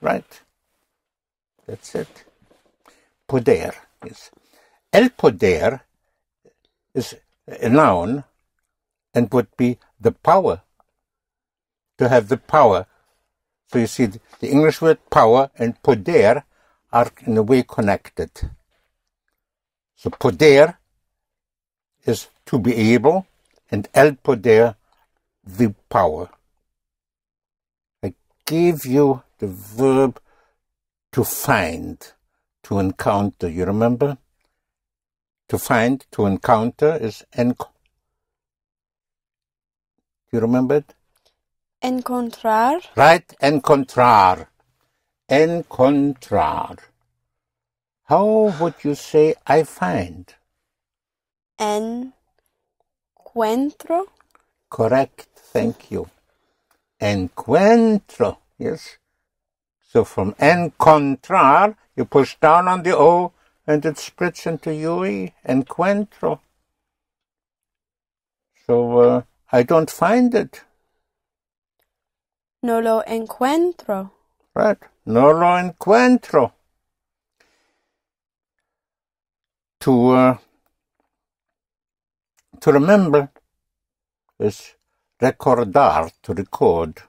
Right. That's it. Poder. Yes. El poder is a noun and would be the power. To have the power. So you see the English word power and poder are in a way connected. So poder is to be able and el poder, the power. I gave you the verb to find, to encounter. You remember? To find, to encounter is you remember it? Encontrar. Right, encontrar. Encontrar. How would you say I find? Encuentro. Correct, thank you. Encuentro, yes. So from encontrar, you push down on the O and it splits into UE, encuentro. So I don't find it. No lo encuentro. Right, no lo encuentro. To remember is recordar, to record.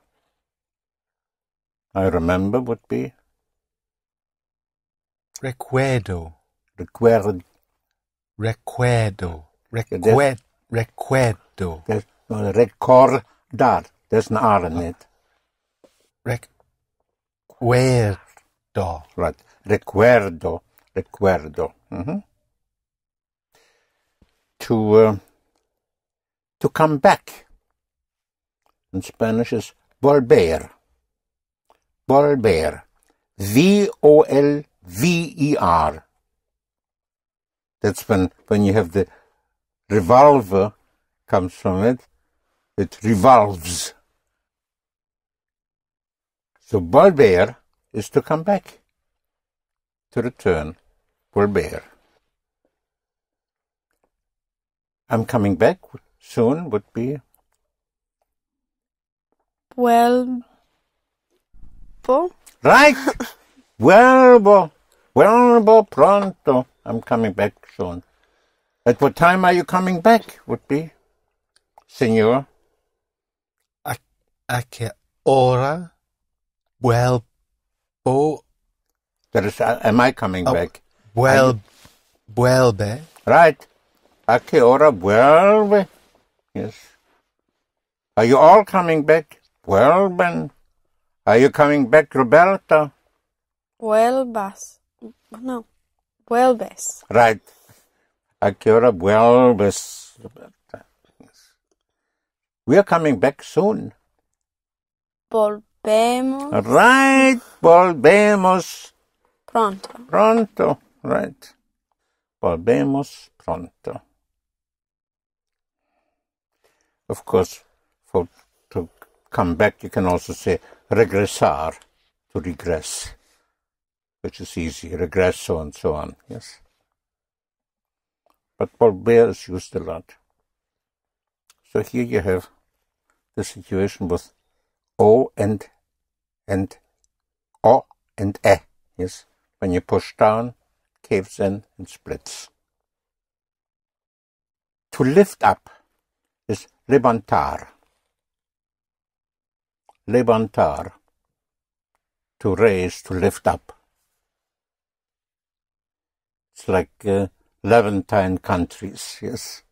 I remember would be Recuerdo. recuerdo. Recuerdo. Recuerdo. There's no recordar. There's an R in it. Recuerdo. Right. Recuerdo. Recuerdo. To come back. In Spanish is volver. Volver. V-O-L-V-E-R. That's when you have the revolver comes from it. It revolves. So volver is to come back, to return, volver. I'm coming back soon would be Vuelvo. right. Vuelvo pronto. I'm coming back soon. At what time are you coming back? Would be, Senor. A che ora vuelvo? That is, am I coming back? Vuelve? Right. A que hora vuelve? Yes. Are you all coming back? Vuelven. Are you coming back, Roberta? Vuelvas. No. Vuelves. Right. A que hora vuelves, Roberta? Yes. We are coming back soon. Volvemos Right. Volvemos pronto. pronto. Right. Volvemos pronto. Of course, to come back, you can also say regresar, to regress, which is easy, regreso and so on, yes. But volver is used a lot. So here you have the situation with O and O and E, yes. When you push down, caves in and splits. To lift up is levantar. Levantar. To raise, to lift up. It's like Levantine countries, yes.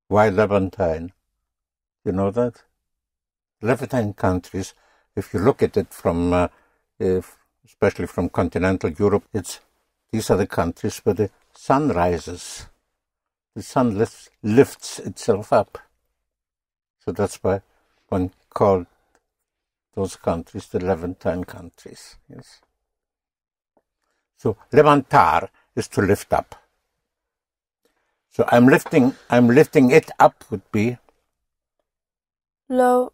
Why Levantine? You know that? Levantine countries, if you look at it from, especially from continental Europe, these are the countries where the sun rises. The sun lifts itself up. So that's why one called those countries the Levantine countries. Yes. So levantar is to lift up. So I'm lifting it up would be Lo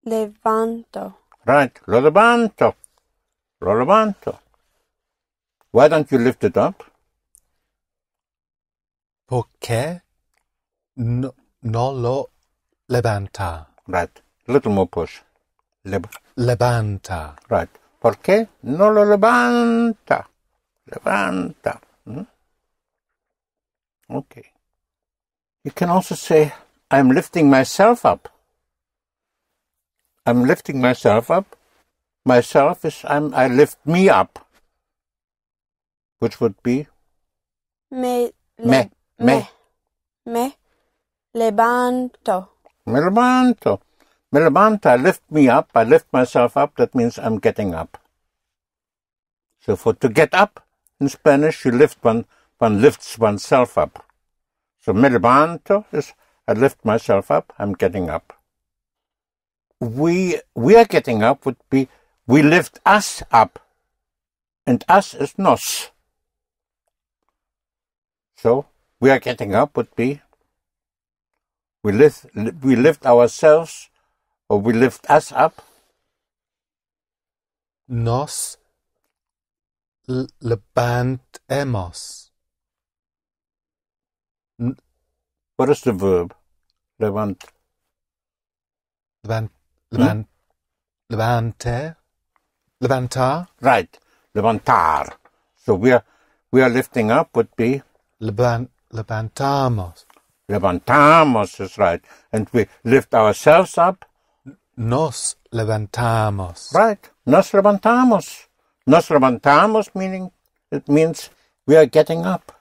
levanto. right. Lo levanto. Lo levanto. Why don't you lift it up? Perché no lo levanta? Right. Little more push. Levanta. Right. Perché no lo levanta? Levanta. Okay. You can also say, I'm lifting myself up. I'm lifting myself up. Myself is, I lift me up. Which would be? Me levanto. Me levanto. Me levanto. I lift me up. I lift myself up. That means I'm getting up. So for to get up, in Spanish, you lift one lifts oneself up. So me levanto is I lift myself up, I'm getting up. We are getting up would be we lift us up. And us is nos. So we are getting up would be we lift ourselves or we lift us up. Nos levantemos. What is the verb? Levantar. Right. Levantar. So we are lifting up would be levantamos. Levantamos is right. And we lift ourselves up. Nos levantamos. Right. Nos levantamos. Nos levantamos it means we are getting up.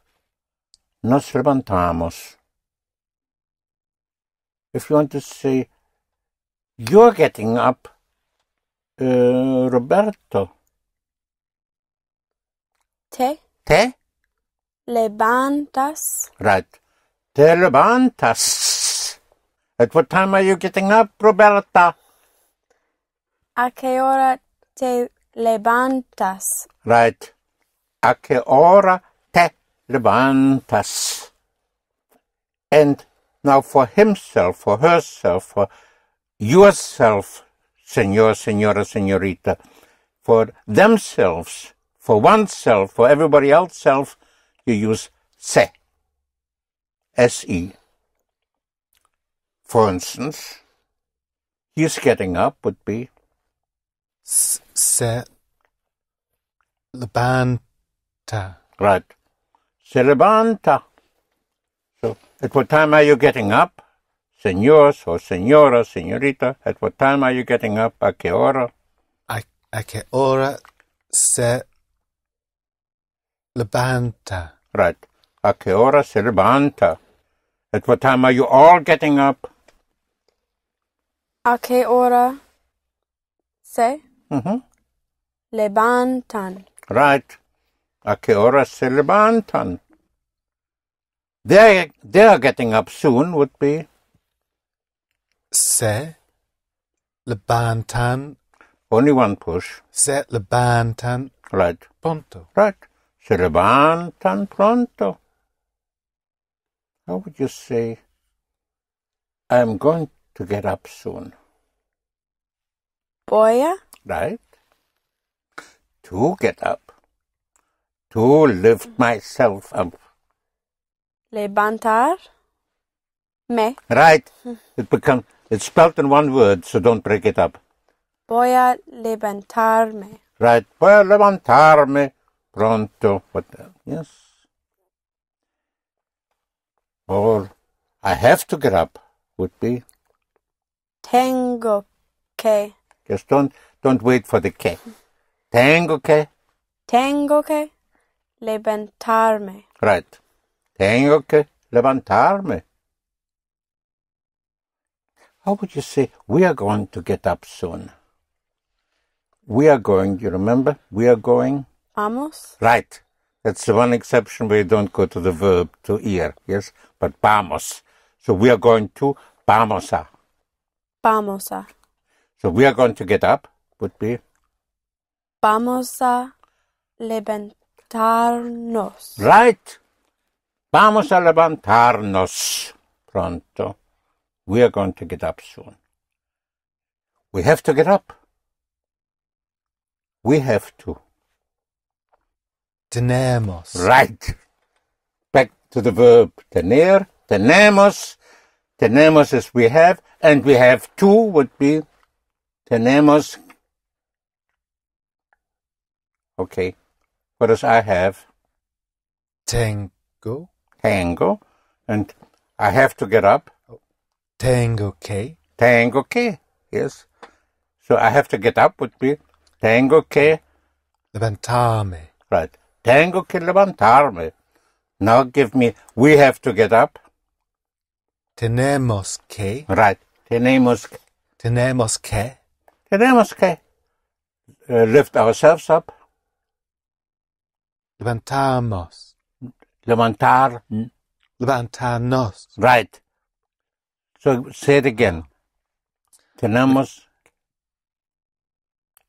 Nos levantamos. If you want to say you're getting up, Roberto. Te levantas. Right. Te levantas. At what time are you getting up, Roberta? ¿A qué hora te levantas? Right. A qué hora te levantas? And now for himself, for herself, for yourself, Señor, señora, señorita. For themselves, for oneself, for everybody else's self, you use se. S-E. For instance, he's getting up would be Se levanta. right. Se levanta. So, at what time are you getting up? Señor or señora, señorita, at what time are you getting up? ¿A qué hora? A qué hora se levanta? Right. ¿A qué hora se levanta? At what time are you all getting up? ¿A qué hora se Mm-hmm. levantan? Right. ¿A qué hora se levantan? They are getting up soon would be Se levantan. only one push. Se levantan Right. pronto. Right. Se levantan pronto. How would you say, I'm going to get up soon? Voy a Right? To get up. To lift myself up. levantar me. Right? It's spelled in one word, so don't break it up. Voy a levantarme. Right? Voy a levantarme pronto. Yes. Or I have to get up would be. Tengo que. Just don't wait for the que. Tengo que. Tengo que levantarme. Right. Tengo que levantarme. How would you say, we are going to get up soon? We are going, do you remember? We are going. Vamos. Right. That's the one exception where you don't go to the verb, to ir, yes? But vamos. So we are going to vamos a. Vamos a. So we are going to get up would be. Vamos a levantarnos. Right. Vamos a levantarnos pronto. We are going to get up soon. We have to get up. We have to. Tenemos. Right. Back to the verb tener. Tenemos. Tenemos is we have. And we have to would be tenemos. Okay. What does I have? Tengo. Tango. And I have to get up. Tengo que. Tengo que. Yes. So I have to get up would be tengo que. Levantarme. Right. Tengo que levantarme. Now give me, we have to get up. Tenemos que. Right. Tenemos que. Tenemos que. Lift ourselves up. Levantamos. Levantar. Levantarnos. Right. So say it again. Tenemos.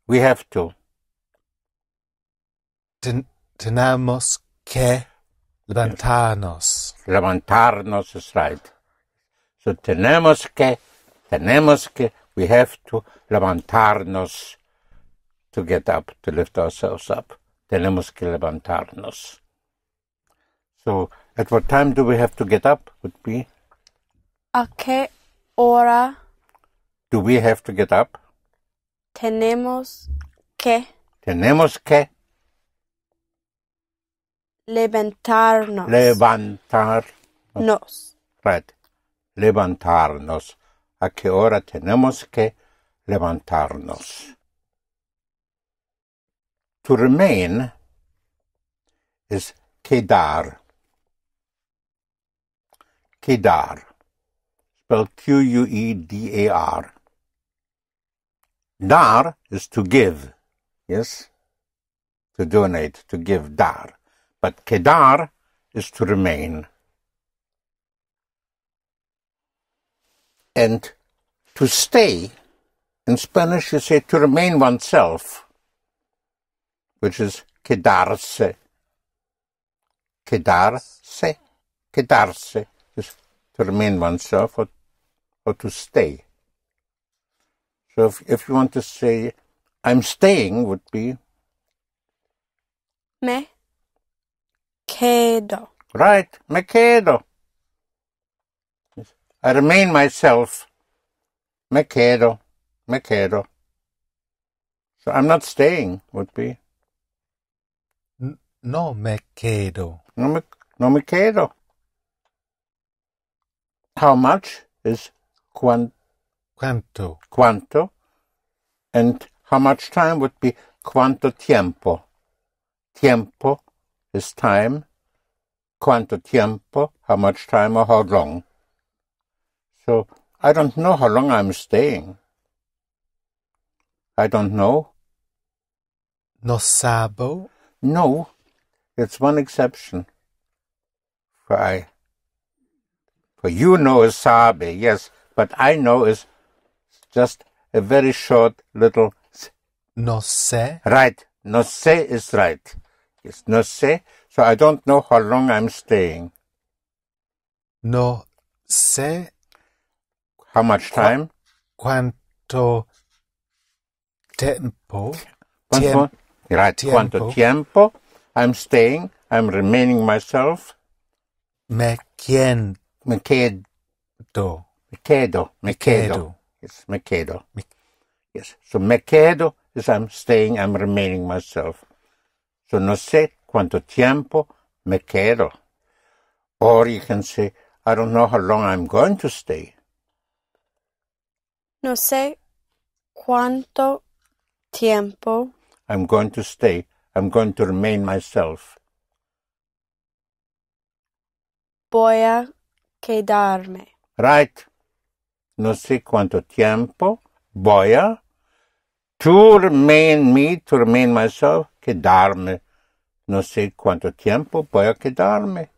We have to. Tenemos que levantarnos. Levantarnos is right. So tenemos que, we have to levantarnos to get up, to lift ourselves up. Tenemos que levantarnos. So at what time do we have to get up would be? ¿A qué hora Do we have to get up? tenemos que Tenemos que levantarnos? Levantarnos. Right. Levantarnos. ¿A qué hora tenemos que levantarnos? To remain is quedar. Quedar. Spelled Q-U-E-D-A-R. Dar is to give. Yes? To donate, to give, dar. But quedar is to remain. And to stay, in Spanish you say to remain oneself, which is quedarse. Quedarse. Quedarse is to remain oneself or to stay. So if you want to say, I'm staying, would be... Me quedo. Right, me quedo. I remain myself. Me quedo, me quedo. So I'm not staying, would be... No me quedo. No me quedo. How much is Quanto. quanto? And how much time would be quanto tiempo? Tiempo is time. Quanto tiempo, how much time or how long? So I don't know how long I'm staying. I don't know. No sabo. No, it's one exception. For you know is sabe, yes, but I know is just a very short little... No sé. Right, no sé is right. Yes, no sé, so I don't know how long I'm staying. No sé How much time? cuánto tiempo. Once more. Right, quanto tiempo I'm staying, I'm remaining myself. Me quedo. Me quedo. Me quedo. Yes, me quedo. Yes, so me quedo is I'm staying, I'm remaining myself. So no sé cuánto tiempo me quedo. Or you can say, I don't know how long I'm going to stay. No sé cuánto tiempo I'm going to stay. I'm going to remain myself. voy a quedarme. Right. No sé cuánto tiempo voy a to remain me, to remain myself, quedarme. No sé cuánto tiempo voy a quedarme.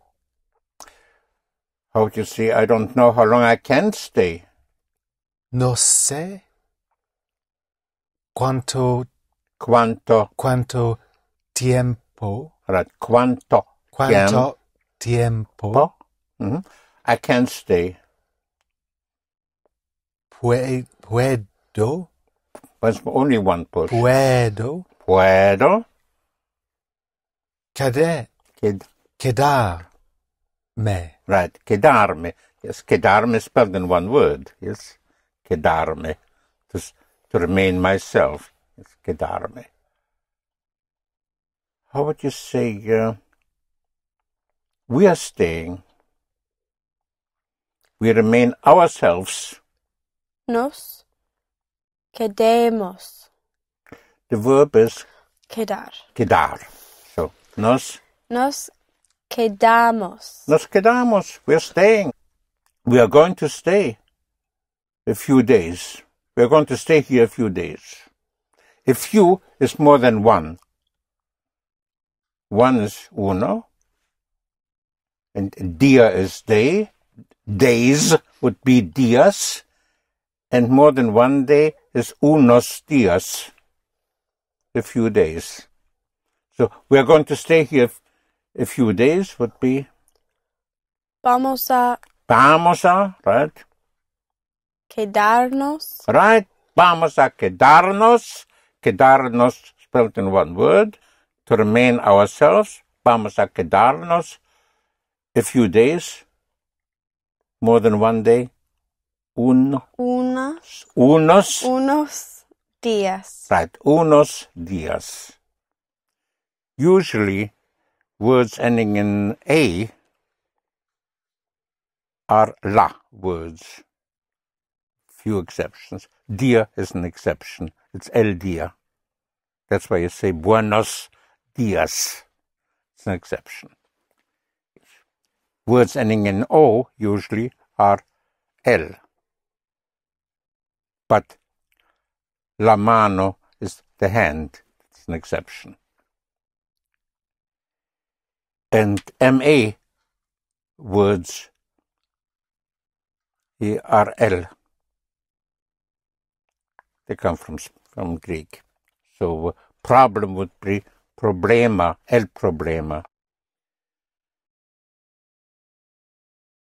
How would you say, I don't know how long I can stay? No sé cuánto tiempo. Right, cuánto tiempo. Mm-hmm. I can stay. Puedo. There's only one push. Puedo. Quedarme. Right, quedarme. Yes, quedarme is spelled in one word. Yes, quedarme. To remain myself. Yes, quedarme. How would you say, we are staying. We remain ourselves. Nos quedemos. The verb is Quedar. quedar. So, nos Quedamos. Nos quedamos. We're staying. We are going to stay a few days. We are going to stay here a few days. A few is more than one. One is uno. And dia is day. Days would be dias. And more than one day is unos dias. A few days. So we are going to stay here a few days would be Vamos a right? quedarnos. Right. Vamos a quedarnos. Quedarnos spelled in one word. To remain ourselves. Vamos a quedarnos a few days. More than one day. Unos días. Right. Unos días. Usually, words ending in A are la words. Few exceptions. Dia is an exception. It's el dia. That's why you say buenos dias. It's an exception. Words ending in O usually are el. But la mano is the hand. It's an exception. And MA words are L. They come from Greek. So problem would be problema, el problema.